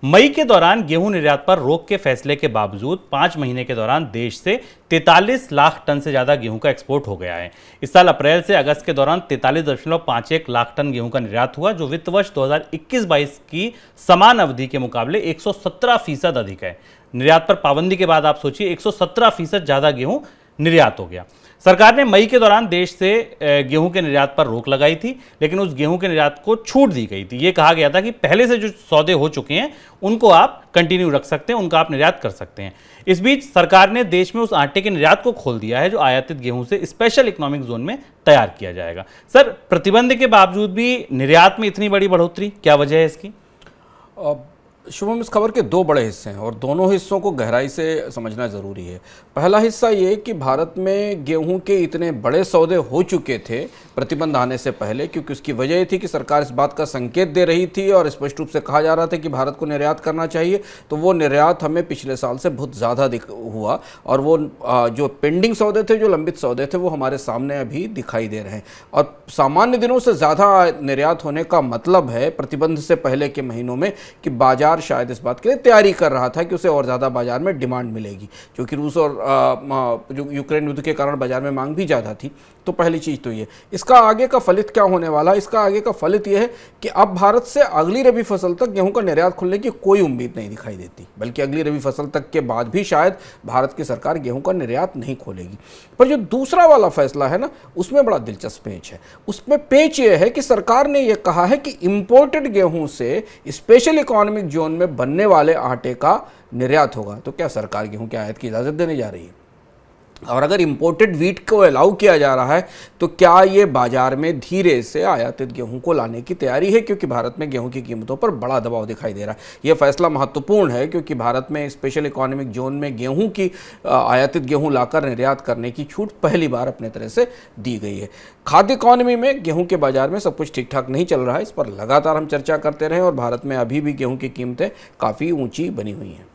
मई के दौरान गेहूं निर्यात पर रोक के फैसले के बावजूद 5 महीने के दौरान देश से 43 लाख टन से ज्यादा गेहूं का एक्सपोर्ट हो गया है। इस साल अप्रैल से अगस्त के दौरान 43.51 लाख टन गेहूं का निर्यात हुआ, जो वित्त वर्ष 2021-22 की समान अवधि के मुकाबले 117% अधिक है। निर्यात पर पाबंदी के बाद आप सोचिए 117% ज्यादा गेहूं निर्यात हो गया। सरकार ने मई के दौरान देश से गेहूं के निर्यात पर रोक लगाई थी, लेकिन उस गेहूं के निर्यात को छूट दी गई थी। ये कहा गया था कि पहले से जो सौदे हो चुके हैं उनको आप कंटिन्यू रख सकते हैं, उनका आप निर्यात कर सकते हैं। इस बीच सरकार ने देश में उस आटे के निर्यात को खोल दिया है जो आयातित गेहूं से स्पेशल इकोनॉमिक जोन में तैयार किया जाएगा। सर, प्रतिबंध के बावजूद भी निर्यात में इतनी बड़ी बढ़ोतरी, क्या वजह है इसकी? शुभम, इस खबर के दो बड़े हिस्से हैं और दोनों हिस्सों को गहराई से समझना ज़रूरी है। पहला हिस्सा ये कि भारत में गेहूं के इतने बड़े सौदे हो चुके थे प्रतिबंध आने से पहले, क्योंकि उसकी वजह ये थी कि सरकार इस बात का संकेत दे रही थी और स्पष्ट रूप से कहा जा रहा था कि भारत को निर्यात करना चाहिए। तो वो निर्यात हमें पिछले साल से बहुत ज़्यादा हुआ और वो जो पेंडिंग सौदे थे, जो लंबित सौदे थे, वो हमारे सामने अभी दिखाई दे रहे हैं। और सामान्य दिनों से ज़्यादा निर्यात होने का मतलब है प्रतिबंध से पहले के महीनों में कि बाजार शायद इस बात के लिए तैयारी कर रहा था कि उसे और ज़्यादा बाजार में डिमांड मिलेगी, क्योंकि रूस और जो यूक्रेन युद्ध के कारण बाजार में मांग भी ज़्यादा थी। तो पहली चीज़ तो ये। इसका आगे का फलित क्या होने वाला? इसका आगे का फलित यह है कि अब भारत से अगली रबी फसल तक गेहूं का निर्यात खुलने की कोई उम्मीद नहीं दिखाई देती, बल्कि अगली रबी फसल तक के बाद भी शायद भारत की सरकार गेहूं का निर्यात नहीं खोलेगी। पर जो दूसरा वाला फैसला है ना, उसमें बड़ा दिलचस्प पेच है। उसमें पेच ये है कि सरकार ने यह कहा है कि इंपोर्टेड गेहूं से स्पेशल इकोनॉमिक जोन में बनने वाले आटे का निर्यात होगा। तो क्या सरकार गेहूं के आयात की इजाज़त देने जा रही है? और अगर इंपोर्टेड व्हीट को अलाउ किया जा रहा है तो क्या ये बाजार में धीरे से आयातित गेहूं को लाने की तैयारी है? क्योंकि भारत में गेहूं की कीमतों पर बड़ा दबाव दिखाई दे रहा है। यह फैसला महत्वपूर्ण है क्योंकि भारत में स्पेशल इकोनॉमिक जोन में गेहूं की आयातित गेहूं लाकर निर्यात करने की छूट पहली बार अपने तरह से दी गई है। खाद्य इकोनॉमी में गेहूं के बाजार में सब कुछ ठीक ठाक नहीं चल रहा है, इस पर लगातार हम चर्चा करते रहे और भारत में अभी भी गेहूं की कीमतें काफ़ी ऊँची बनी हुई हैं।